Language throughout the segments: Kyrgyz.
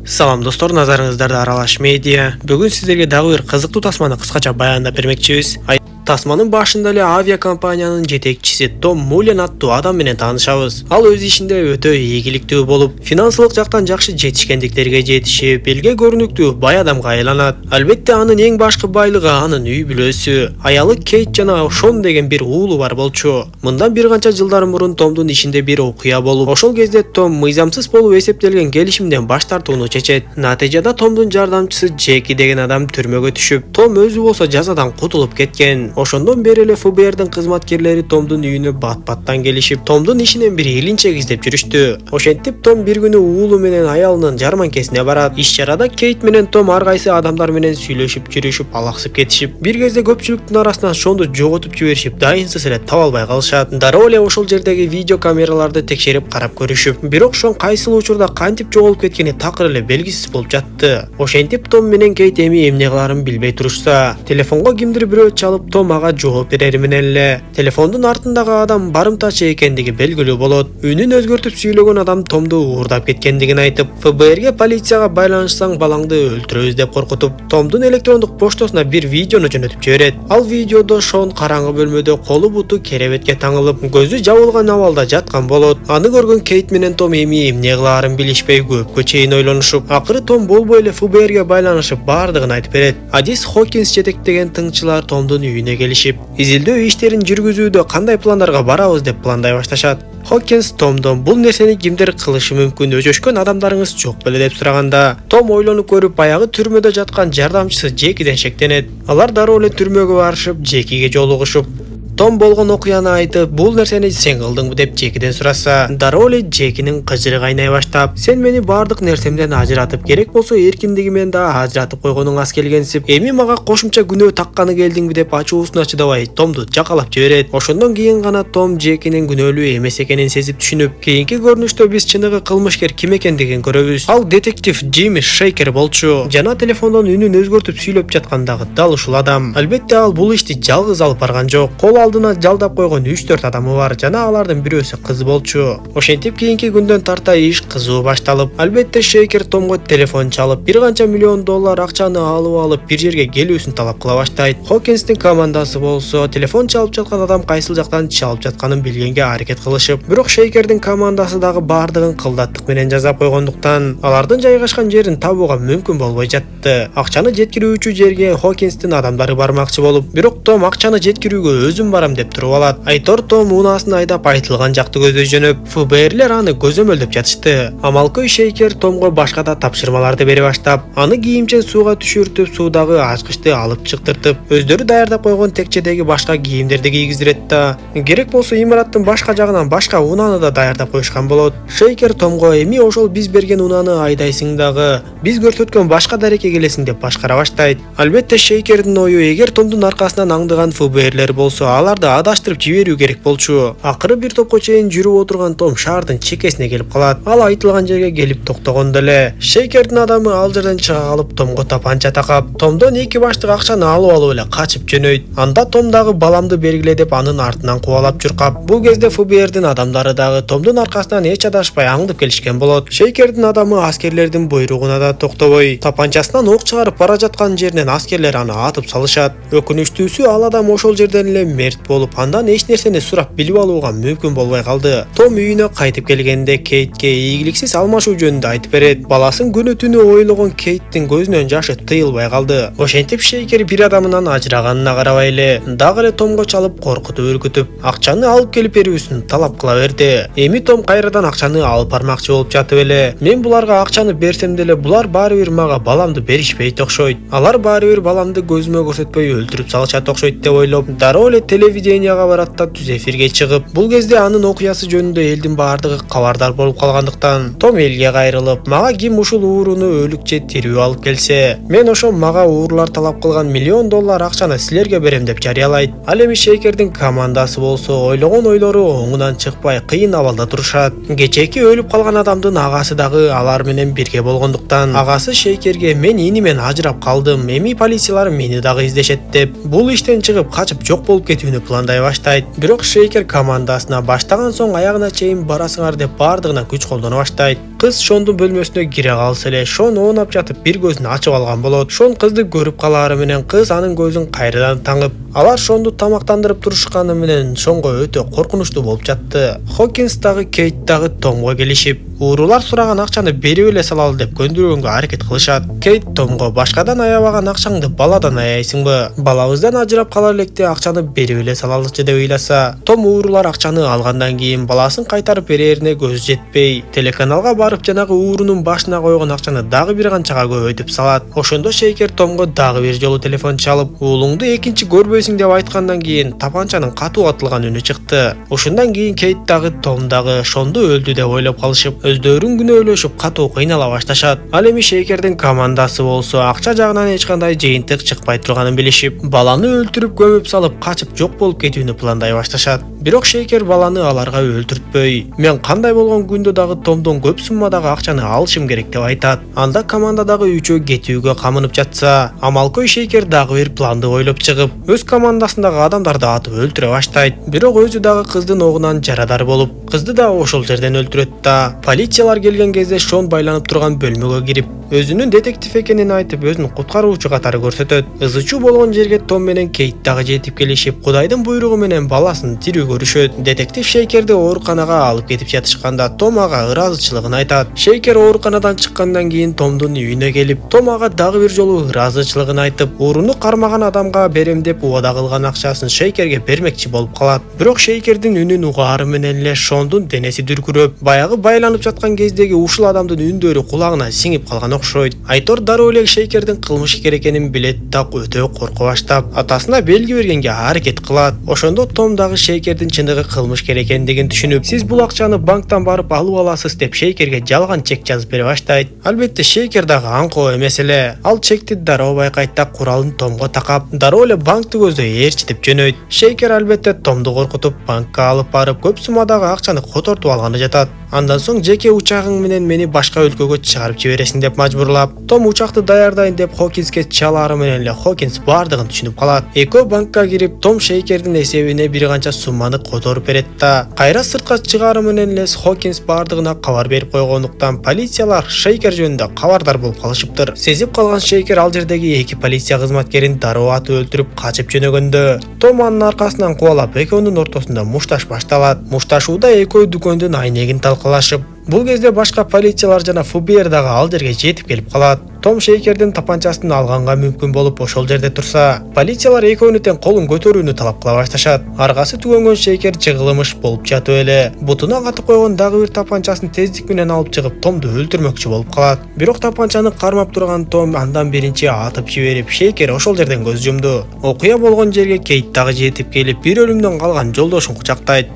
Салам достор, назарыңыздарда Аралаш медиа. Бүгін сіздерге дагы бир кызыктуу тасманы кыскача баяндап бермекчибиз. Тасманын башында эле авиакомпаниянын жетекчиси Том Муллен аттуу адам менен таанышабыз. Ал өз ишинде өтө ийгиликтүү болуп, финансылык жактан жакшы жетишкендиктерге жетишип, элге көрүнүктүү бай адамга айланат. Албетте анын эң башкы байлыгы анын үй бүлөсү. Аялы Кейт жана Шон деген бир уулу бар болчу. Мындан бир канча жылдар мурун Томдун ишинде бир окуя болуп, ошол кезде Том мыйзамсыз болуп эсептелген келишимден баш тартууну чечет. Натыйжада Томдун жардамчысы Джеки деген адам түрмөгө түшүп, Том өзү болсо жазадан кутулуп кеткен. Ошондон бери эле ФБРдин кызматкерлери Томдун үйүнө бат-баттан келишип, Томдун ишинен бир илинчек издеп жүрүштү. Ошентип Том бир күнү уулу менен аялынын жарманкесине барат. Иш чарада Кейт менен Том ар кайсы адамдар менен сүйлөшүп, жүрүшүп, алаксып кетишип, бир кезде көпчүлүктүн арасынан Шонду жоготуп жиберишип, дайынсыз эле таба албай калышат. Дароо эле ошол жердеги видео камераларды текшерип карап көрүшүп, бирок Шон кайсыл учурда кантип жоголуп кеткени такыр эле белгисиз болуп жатты. Ошентип Том менен Кейт эми эмне кыларын билбей турушса, телефонго кимдир бирөө чалып, Том ага жооп берери менен эле телефондун артындагы адам барымтачы экендиги белгилүү болот. Үнүн өзгөртүп сүйлөгөн адам Томду уурдап кеткендигин айтып, ФБРге полицияга байланышсаң балаңды өлтүрөбүз деп коркутуп, Томдун электрондук поштосуна бир видеону жөнөтүп жиберет. Ал видеодо Шон караңгы бөлмөдө колу буту керебетке таңылып, көзү жабылган абалда жаткан болот. Аны көргөн Кейт менен Том эми эмне кылаарын билишпей көпкө чейин ойлонушуп, акыры Том болбой эле ФБРге байланышып бардыгын айтып берет. Адис Хокинс жетектеген тыңчылар Томдун үйүнө келишип, изилдөө иштерин жүргүзүүдө кандай пландарга барабыз деп пландай башташат. Хокинс Томдон бул нерсени кимдер кылышы мүмкүн, өчөшкөн адамдарыңыз жок беле деп сураганда, Том ойлонуп көрүп баягы түрмөдө жаткан жардамчысы Джекиден шектенет. Алар дароо эле түрмөгө барышып, Джекиге жолугушуп, Том болгон окуяны айтып, бул нерсени сен кылдыңбы деп Джекиден сураса, дароо эле Джекинин кыжыры кайнай баштап, сен мени бардык нерсемден ажыратып, керек болсо эркиндигимен да ажыратып койгонуң аз келгенсип, эми мага кошумча күнөө такканы келдиңби деп ачуусуна чыдабай Томду жакалап жиберет. Ошондон кийин гана Том Джекинин күнөөлүү эмес экенин сезип түшүнүп, кийинки көрүнүштө биз чыныгы кылмышкер ким экендигин көрөбүз. Ал детектив Джимми Шейкер болчу. Жана телефондон үнүн өзгөртүп сүйлөп жаткандагы дал ушул адам. Албетте ал бул ишти жалгыз алып барган жок. Алдына жалдап койгон 3-4 адамы бар, жана алардын бирөөсү кыз болчу. Ошентип кийинки күндөн тарта иш кызуу башталып, албетте Шейкер Томго телефон чалып, бир канча $1 миллион акчаны алып бир жерге келүүсүн талап кыла баштайт. Хокинстин командасы болсо телефон чалып жаткан адам кайсыл жактан чалып жатканын билгенге аракет кылышып, бирок Шейкердин командасы дагы бардыгын кылдаттык менен жазап койгондуктан алардын жайгашкан жерин табууга мүмкүн болбой жатты. Акчаны жеткирүүчү жерге Хокинстин адамдары бармакчы болуп, бирок Том акчаны жеткирүүгө өзүм барам деп туруп алат. Айтор Том унаасын айдап айтылган жакты көздөй жөнөп, ФБРлер аны көзөмөлдөп жатышты. Амалкөй Шейкер Томго башка да тапшырмаларды бере баштап, аны кийимчен сууга түшүртүп, суудагы ачкычты алып чыктыртып, өздөрү даярдап койгон текчедеги башка кийимдерди кийгиздирет да, керек болсо имараттын башка жагынан башка унааны да даярдап коюшкан болот. Шейкер Томго эми ошол биз берген унааны айдайсың дагы, биз көрсөткөн башка дарекке келесиң деп башкара баштайт. Албетте Шейкердин ою, эгер Томдун аркасынан аңдыган ФБРлер болсо, аларды адаштырып жиберүү керек болчу. Акыры бир топко чейин жүрүп отурган Том шаардын чекесине келип калат. Ал айтылган жерге келип токтогондо эле Шейкердин адамы ал жерден чыга калып Томго тапанча такап, Томдон 2 баштык акчаны алып эле качып жөнөйт. Анда Том дагы баламды бергиле деп анын артынан кубалап журкап. Бул кезде ФБРдин адамдары дагы Томдун аркасынан эч адашпай аңдып келишкен болот. Шейкердин адамы аскерлердин буйругуна да токтобой, тапанчасынан ок чыгарып бара жаткан жеринен аскерлер аны атып салышат. Өкүнүчтүүсү, ал адам ошол жерден эле мерт болуп, андан эч нерсени сурап билип алууга мүмкүн болбой калды. Том үйүнө кайтып келгенде Кейтке ийгиликсиз алмашуу жөнүндө айтып берет. Баласын күнү түнү ойлогон Кейттин көзүнөн жашы тыйылбай калды. Ошентип Шейкер бир адамынан ажыраганына карабай эле дагы эле Томго чалып коркутуп үркүтүп, акчаны алып келип берүүсүн талап кыла берди. Эми Том кайрадан акчаны алып бармакчы болуп жатып эле, мен буларга акчаны берсем деле булар баары бир мага баламды беришпейт окшойт. Алар баары бир баламды көзүмө көрсөтпөй өлтүрүп салышат окшойт деп ойлоп, дароо эле телевиденияга барат да түз эфирге чыгып, бул кезде анын окуясы жөнүндө элдин баардыгы кабардар болуп калгандыктан, Том элге кайрылып, мага ким ушул ууруну өлүк же тирүү алып келсе, мен ошо мага уурулар талап кылган $1 миллион акчаны силерге берем деп жарыялайт. Ал эми Шейкердин командасы болсо ойлогон ойлору оңунан чыкпай кыйын абалда турушат. Кечээки өлүп калган адамдын агасы дагы алар менен бирге болгондуктан, агасы Шейкерге мен инимен ажырап калдым, эми полициялар мени дагы издешет деп, бул иштен чыгып качып жок болуп кетүүнү пландай баштайт. Бирок Шейкер командасына баштаган соң аягына чейин барасыңар деп бардыгына күч колдоно баштайт. Кыз Шондун бөлмөсүнө кире калса эле Шон оонап жатып бир көзүн ачып алган болот. Шон кызды көрүп калаары менен кыз анын көзүн кайрадан таңып, алар Шонду тамактандырып турушканы менен Шонго өтө коркунучтуу болуп жатты. Хокинс дагы Кейт дагы Томго келишип, уурулар сураган акчаны берип эле салалы деп көндүргөнгө аракет кылышат. Кейт Томго башкадан аябаган акчаңды баладан аяйсыңбы? Балабыздан ажырап кала электе акчаны берип эле салалычы деп ыйласа, Том уурулар акчаны алгандан кийин баласын кайтарып берерине көзү жетпей, телеканалга барып жанагы уурунун башына койгон акчаны дагы бир канчага көбөйтүп салат. Ошондо Шейкер Томго дагы бир жолу телефон чалып, уулуңду экинчи көрбөйсүң деп айткандан кийин тапанчанын катуу атылган үнү чыкты. Ошондон кийин Кейт дагы Том дагы Шонду өлдү деп ойлоп калышып, өздөрүн күнөөлөшүп катуу кыйнала башташат. Ал эми Шейкердин командасы болсо акча жагынан эч кандай жыйынтык чыкпай турганын билишип, баланы өлтүрүп көмүп салып качып жок болуп кетүүнү пландай башташат. Бирок Шейкер баланы аларга өлтүртпөй, мен кандай болгон күндө дагы Томдон көп суммадагы акчаны алышым керек деп айтат. Анда командадагы үчөө кетүүгө камынып жатса, Амалкөй Шейкер дагы бир планды ойлоп чыгып, өз командасындагы адамдарды атып өлтүрө баштайт. Бирок өзү дагы кыздын огунан жарадар болуп, кызды да ошол жерден өлтүрөт да. Полициялар келген кезде Шон байланып турган бөлмөгө кирип, өзүнүн детектив экенин айтып, өзүн куткаруучу катары көрсөтөт. Ызычуу болгон жерге Том менен Кейт дагы жетип келишип, Кудайдын буйругу менен баласын тирүү көрүшөт. Детектив Шейкерди ооруканага алып кетип жатышканда Том ага ыраазычылыгын айтат. Шейкер ооруканадан чыккандан кийин Томдун үйүнө келип, Том ага дагы бир жолу ыраазычылыгын айтып, ууруну кармаган адамга берем деп убада кылган акчасын Шейкерге бермекчи болуп калат. Бирок Шейкердин үнүн угаары менен эле Шондун денеси дүркүрөп, баягы байланып жаткан кездеги ушул адамдын үндөрү кулагына сиңип калган окшойт. Айтор дароо эле Шейкердин кылмышкер экенин билет да өтө корко баштап, атасына белги бергенге аракет кылат. Ошондо Том дагы Шейкердин чындыгы кылмышкер экендигин түшүнүп, сиз бул акчаны банктан барып алып аласыз деп Шейкерге жалган чек жазып бере баштайт. Албетте Шейкер дагы аңкоо эмес эле. Ал чекти дароо байкайт да куралын Томго такап, дароо эле банкты көздөй ээрчитип жөнөйт. Шейкер албетте Томду коркутуп, банкка алып барып көп суммадагы акчаны котортуп алганы жатат. Андан соң жеке учагың менен мени башка өлкөгө чыгарып жибересиң деп мажбурлап, Том учакты даярдайын деп Хокинске чалаары менен эле Хокинс бардыгын түшүнүп калат. Экөө банкка кирип, Том Шейкердин эсебине бир канча сумманы которуп берет да, кайра сыртка чыгаары менен эле Хокинс бардыгына кабар берип койгондуктан полициялар Шейкер жөнүндө кабардар болуп калышыптыр. Сезип калган Шейкер ал жердеги эки полиция кызматкерин дароо атып өлтүрүп качып жөнөгөндө, Том анын аркасынан кубалап экөөнүн ортосунда мушташ башталат. Мушташууда экөө дүкөндүн айнегин талкалашып, бул кезде башка полициялар жана ФБР дагы ал жерге жетип келип калат. Том Шейкердин тапанчасын алганга мүмкүн болуп ошол жерде турса, полициялар экөөнү тең колун көтөрүүнү талап кыла башташат. Аргасы түгөнгөн Шейкер жыгылымыш болуп жатып эле бутуна катып койгон дагы бир тапанчасын тездик менен алып чыгып Томду өлтүрмөкчү болуп калат. Бирок тапанчаны кармап турган Том андан биринчи атып жиберип, Шейкер ошол жерден көз жумду. Окуя болгон жерге Кейт дагы жетип келип, бир өлүмдөн калган жолдошун кучактайт.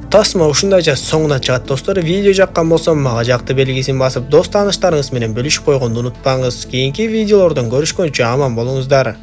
Тасма ушундайча соңуна чыгат достор. Видео жаккан болсо мага жакты белгисин басып, дос тааныштарыңыз менен бөлүшүп койгонду унутпаңыз. Кийинки видеолордон көрүшкөнчө аман болуңуздар.